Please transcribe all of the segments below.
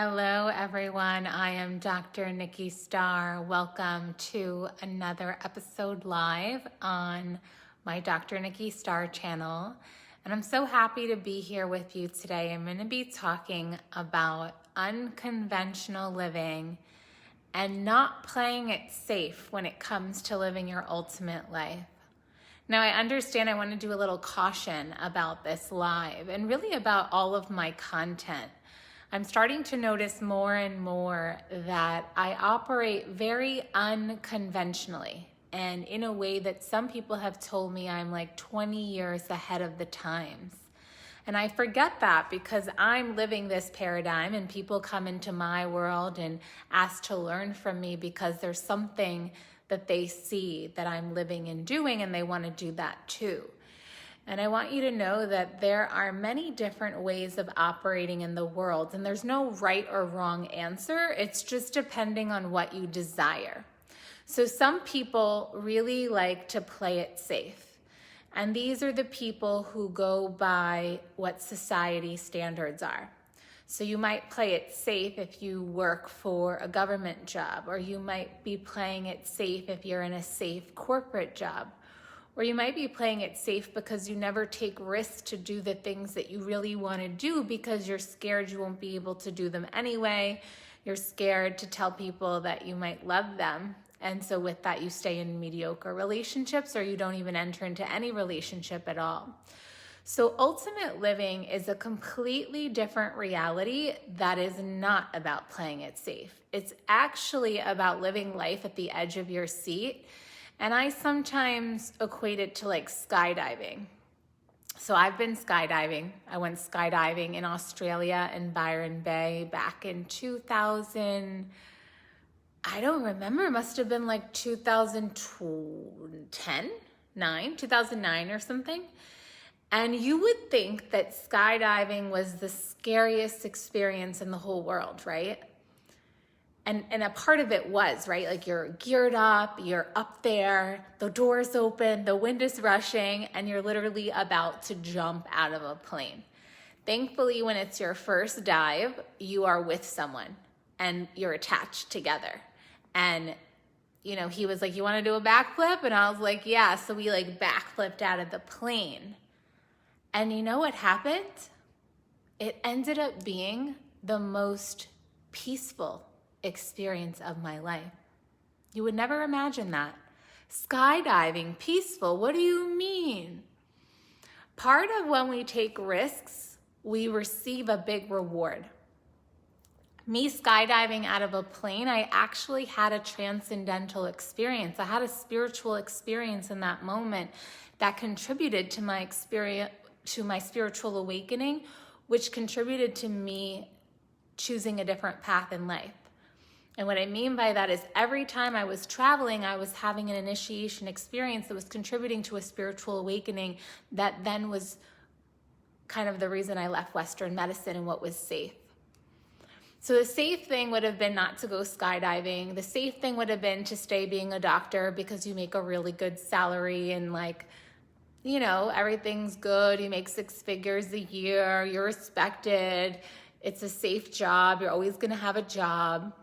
Hello, everyone. I am Dr. Nikki Starr. Welcome to another episode live on my Dr. Nikki Starr channel. And I'm so happy to be here with you today. I'm going to be talking about unconventional living and not playing it safe when it comes to living your ultimate life. Now, I understand I want to do a little caution about this live and really about all of my content. I'm starting to notice more and more that I operate very unconventionally and in a way that some people have told me I'm like 20 years ahead of the times. And I forget that because I'm living this paradigm and people come into my world and ask to learn from me because there's something that they see that I'm living and doing and they want to do that too. And I want you to know that there are many different ways of operating in the world, and there's no right or wrong answer. It's just depending on what you desire. So some people really like to play it safe. And these are the people who go by what society standards are. So you might play it safe if you work for a government job, or you might be playing it safe if you're in a safe corporate job. Or you might be playing it safe because you never take risks to do the things that you really want to do because you're scared you won't be able to do them anyway. You're scared to tell people that you might love them. And so with that, you stay in mediocre relationships or you don't even enter into any relationship at all. So ultimate living is a completely different reality that is not about playing it safe. It's actually about living life at the edge of your seat. And I sometimes equate it to like skydiving. So I've been skydiving. I went skydiving in Australia in Byron Bay back in 2000. I don't remember. It must have been like 2009 or something. And you would think that skydiving was the scariest experience in the whole world, right? And a part of it was, right? Like you're geared up, you're up there, the door's open, the wind is rushing, and you're literally about to jump out of a plane. Thankfully, when it's your first dive, you are with someone and you're attached together. And, you know, he was like, "You want to do a backflip?" And I was like, "Yeah." So we like backflipped out of the plane. And you know what happened? It ended up being the most peaceful experience of my life. You would never imagine that. Skydiving, peaceful, what do you mean? Part of when we take risks, we receive a big reward. Me skydiving out of a plane, I actually had a transcendental experience. I had a spiritual experience in that moment that contributed to my experience, to my spiritual awakening, which contributed to me choosing a different path in life. And what I mean by that is every time I was traveling, I was having an initiation experience that was contributing to a spiritual awakening that then was kind of the reason I left Western medicine and what was safe. So the safe thing would have been not to go skydiving. The safe thing would have been to stay being a doctor because you make a really good salary and like, you know, everything's good. You make 6 figures a year. You're respected. It's a safe job. You're always going to have a job.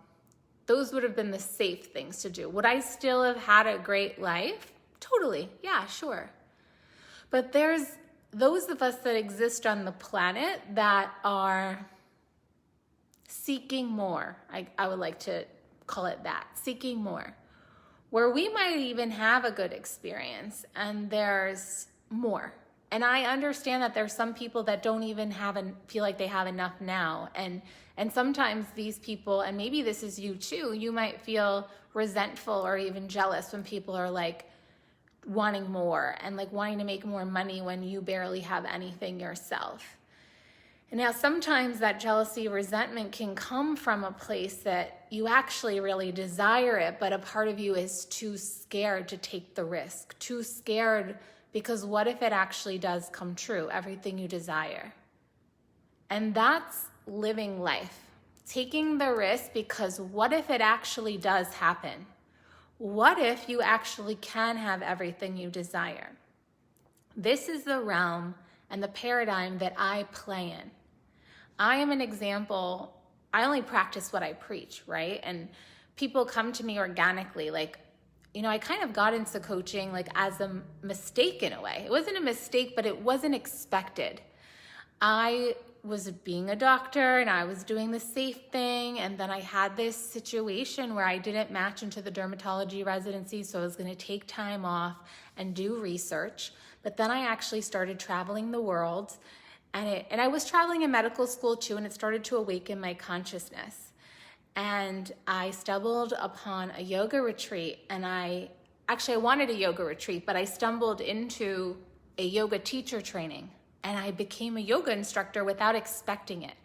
Those would have been the safe things to do. Would I still have had a great life? Totally. Yeah, sure. But there's those of us that exist on the planet that are seeking more. I would like to call it that, seeking more. Where we might even have a good experience and there's more. And I understand that there's some people that don't even feel like they have enough now. And sometimes these people, and maybe this is you too, you might feel resentful or even jealous when people are like wanting more and like wanting to make more money when you barely have anything yourself. And now sometimes that jealousy, resentment can come from a place that you actually really desire it, but a part of you is too scared to take the risk, too scared because what if it actually does come true, everything you desire? And that's living life, taking the risk because what if it actually does happen? What if you actually can have everything you desire? This is the realm and the paradigm that I play in. I am an example I only practice what I preach, right? And people come to me organically. Like, I kind of got into coaching like as a mistake in a way. It wasn't a mistake, but it wasn't expected. I was being a doctor and I was doing the safe thing. And then I had this situation where I didn't match into the dermatology residency. So I was going to take time off and do research. But then I actually started traveling the world, and I was traveling in medical school too. And it started to awaken my consciousness. And I stumbled upon a yoga retreat, and I wanted a yoga retreat, but I stumbled into a yoga teacher training, and I became a yoga instructor without expecting it.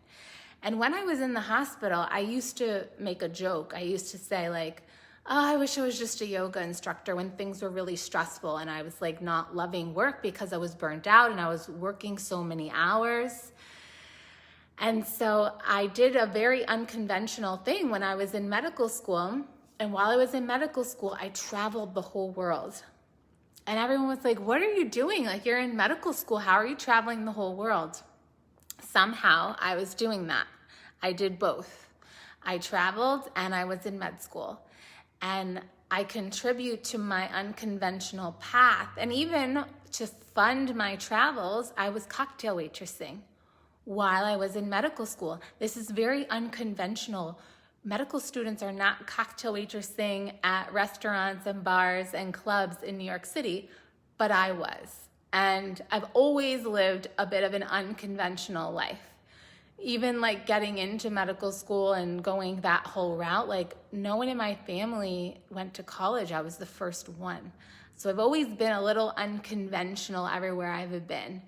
And when I was in the hospital, I used to make a joke. I used to say like, oh, I wish I was just a yoga instructor, when things were really stressful and I was like not loving work because I was burnt out and I was working so many hours. And so I did a very unconventional thing when I was in medical school. And while I was in medical school, I traveled the whole world. And everyone was like, what are you doing? Like, you're in medical school. How are you traveling the whole world? Somehow I was doing that. I did both. I traveled and I was in med school. And I contribute to my unconventional path. And even to fund my travels, I was cocktail waitressing while I was in medical school. This is very unconventional. Medical students are not cocktail waitressing at restaurants and bars and clubs in New York City, but I was. And I've always lived a bit of an unconventional life. Even like getting into medical school and going that whole route, like no one in my family went to college. I was the first one. So I've always been a little unconventional everywhere I've been.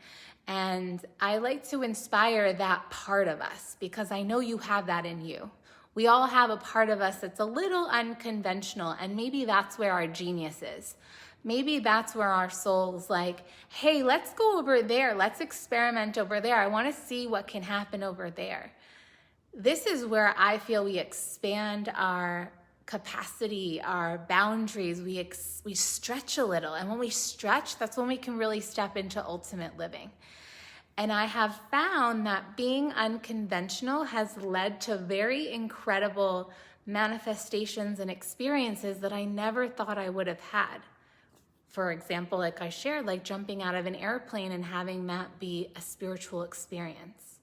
And I like to inspire that part of us, because I know you have that in you. We all have a part of us that's a little unconventional, and maybe that's where our genius is. Maybe that's where our soul's like, hey, let's go over there. Let's experiment over there. I want to see what can happen over there. This is where I feel we expand our capacity, our boundaries. We stretch a little. And when we stretch, that's when we can really step into ultimate living. And I have found that being unconventional has led to very incredible manifestations and experiences that I never thought I would have had. For example, like I shared, like jumping out of an airplane and having that be a spiritual experience.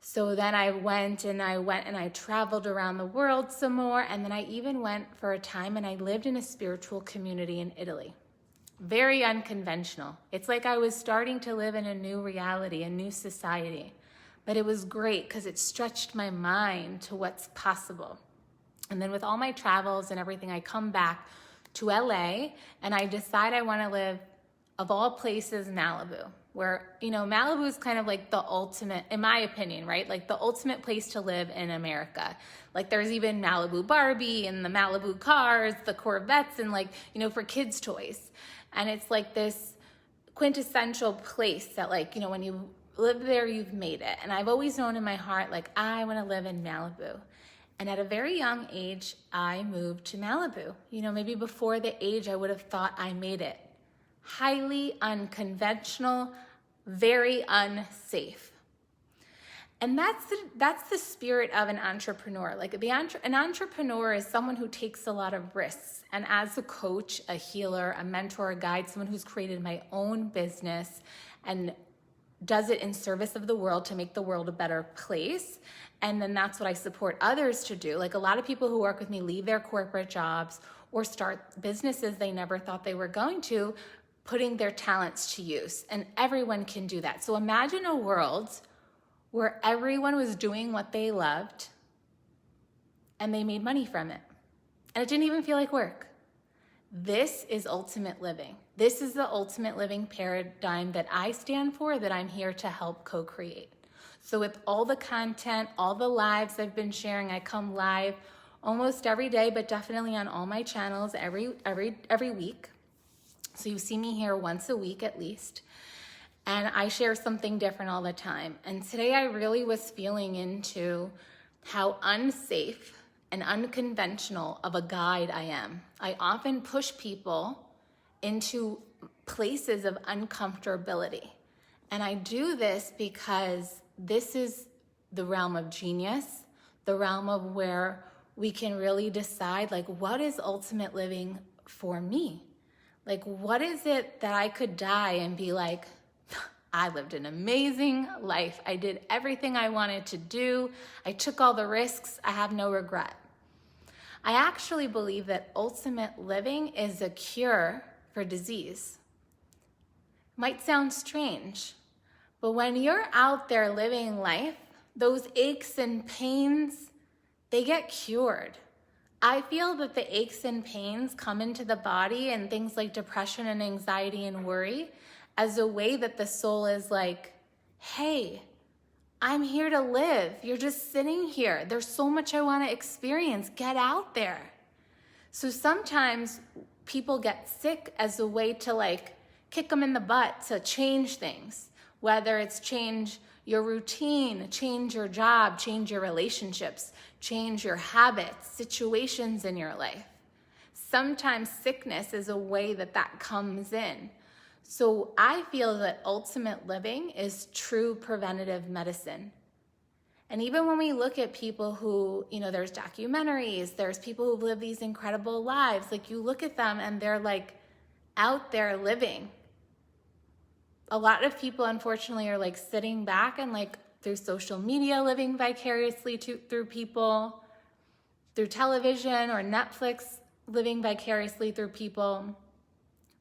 So then I went and I traveled around the world some more. And then I even went for a time and I lived in a spiritual community in Italy. Very unconventional. It's like I was starting to live in a new reality, a new society. But it was great because it stretched my mind to what's possible. And then with all my travels and everything, I come back to LA, and I decide I want to live, of all places, Malibu, where, Malibu is kind of like the ultimate, in my opinion, right? Like the ultimate place to live in America. Like there's even Malibu Barbie and the Malibu cars, the Corvettes, and like, for kids' toys. And it's like this quintessential place that like, when you live there, you've made it. And I've always known in my heart, like, I want to live in Malibu. And at a very young age, I moved to Malibu. Maybe before the age I would have thought I made it. Highly unconventional, very unsafe. And that's the spirit of an entrepreneur. Like an entrepreneur is someone who takes a lot of risks. And as a coach, a healer, a mentor, a guide, someone who's created my own business and does it in service of the world to make the world a better place. And then that's what I support others to do. Like a lot of people who work with me leave their corporate jobs or start businesses they never thought they were going to, putting their talents to use. And everyone can do that. So imagine a world where everyone was doing what they loved and they made money from it. And it didn't even feel like work. This is ultimate living. This is the ultimate living paradigm that I stand for, that I'm here to help co-create. So with all the content, all the lives I've been sharing, I come live almost every day, but definitely on all my channels every week. So you see me here once a week at least. And I share something different all the time. And today I really was feeling into how unsafe and unconventional of a guide I am. I often push people into places of uncomfortability. And I do this because this is the realm of genius, the realm of where we can really decide, like, what is ultimate living for me? Like, what is it that I could die and be like, I lived an amazing life. I did everything I wanted to do. I took all the risks. I have no regret. I actually believe that ultimate living is a cure for disease. Might sound strange, but when you're out there living life, those aches and pains, they get cured. I feel that the aches and pains come into the body and things like depression and anxiety and worry as a way that the soul is like, hey, I'm here to live. You're just sitting here. There's so much I want to experience. Get out there. So sometimes people get sick as a way to like kick them in the butt to change things, whether it's change your routine, change your job, change your relationships, change your habits, situations in your life. Sometimes sickness is a way that that comes in. So I feel that ultimate living is true preventative medicine. And even when we look at people who, there's documentaries, there's people who've lived these incredible lives, like you look at them and they're like out there living. A lot of people, unfortunately, are like sitting back and like through social media living vicariously through people, through television or Netflix living vicariously through people.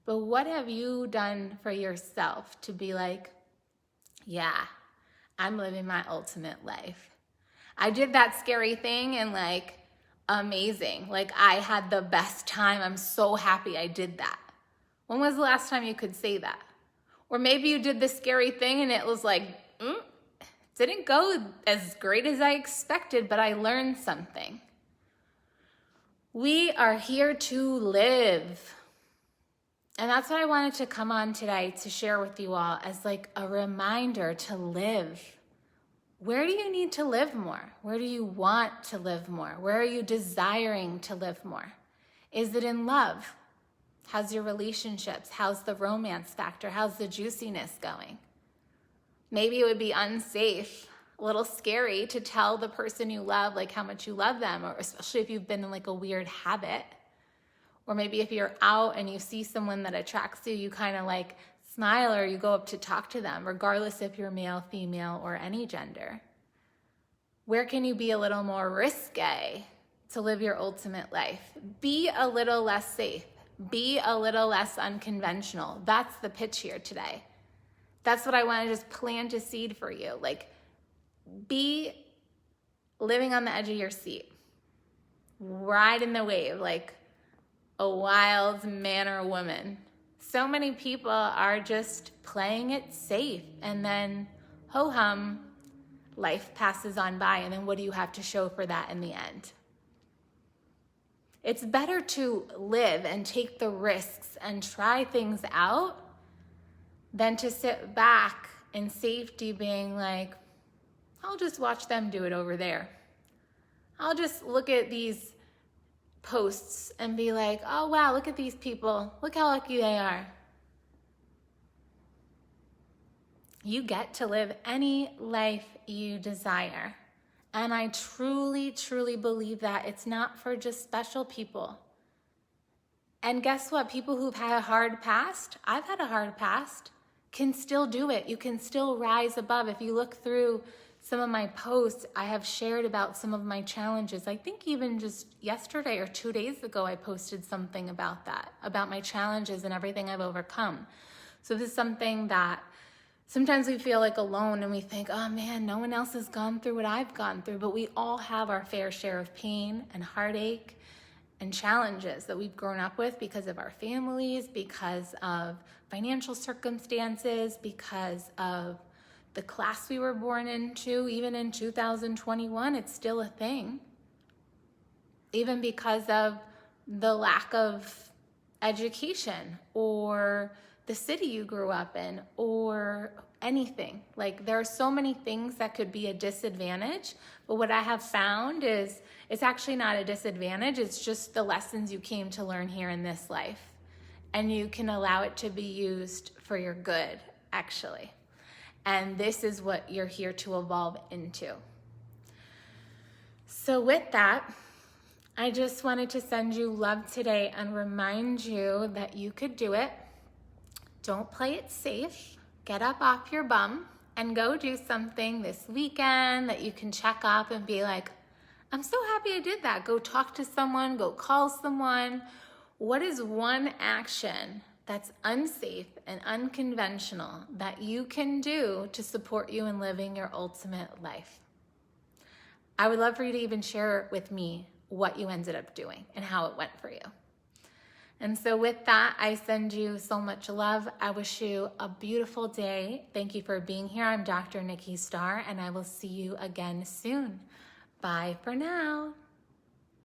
But what have you done for yourself to be like, yeah, I'm living my ultimate life. I did that scary thing and like amazing. Like I had the best time. I'm so happy I did that. When was the last time you could say that? Or maybe you did the scary thing and it was like, didn't go as great as I expected, but I learned something. We are here to live. And that's what I wanted to come on today to share with you all as like a reminder to live. Where do you need to live more? Where do you want to live more? Where are you desiring to live more? Is it in love? How's your relationships? How's the romance factor? How's the juiciness going? Maybe it would be unsafe, a little scary to tell the person you love like how much you love them, or especially if you've been in like a weird habit. Or maybe if you're out and you see someone that attracts you, you kind of like smile or you go up to talk to them, regardless if you're male, female, or any gender. Where can you be a little more risque to live your ultimate life? Be a little less safe. Be a little less unconventional. That's the pitch here today. That's what I want to just plant a seed for you. Like, be living on the edge of your seat. Ride in the wave like a wild man or woman. So many people are just playing it safe, and then ho-hum, life passes on by, and then what do you have to show for that in the end? It's better to live and take the risks and try things out than to sit back in safety being like, I'll just watch them do it over there. I'll just look at these posts and be like, oh wow, look at these people. Look how lucky they are. You get to live any life you desire. And I truly, truly believe that it's not for just special people. And guess what? People who've had a hard past, I've had a hard past, can still do it. You can still rise above. If you look through some of my posts, I have shared about some of my challenges. I think even just yesterday or 2 days ago, I posted something about that, about my challenges and everything I've overcome. So this is something that sometimes we feel like alone and we think, oh man, no one else has gone through what I've gone through, but we all have our fair share of pain and heartache and challenges that we've grown up with because of our families, because of financial circumstances, because of the class we were born into. Even in 2021, it's still a thing. Even because of the lack of education or the city you grew up in or anything. Like there are so many things that could be a disadvantage, but what I have found is it's actually not a disadvantage. It's just the lessons you came to learn here in this life. And you can allow it to be used for your good, actually. And this is what you're here to evolve into. So with that, I just wanted to send you love today and remind you that you could do it. Don't play it safe. Get up off your bum and go do something this weekend that you can check off and be like, I'm so happy I did that. Go talk to someone, go call someone. What is one action that's unsafe and unconventional that you can do to support you in living your ultimate life? I would love for you to even share with me what you ended up doing and how it went for you. And so with that, I send you so much love. I wish you a beautiful day. Thank you for being here. I'm Dr. Nikki Starr, and I will see you again soon. Bye for now.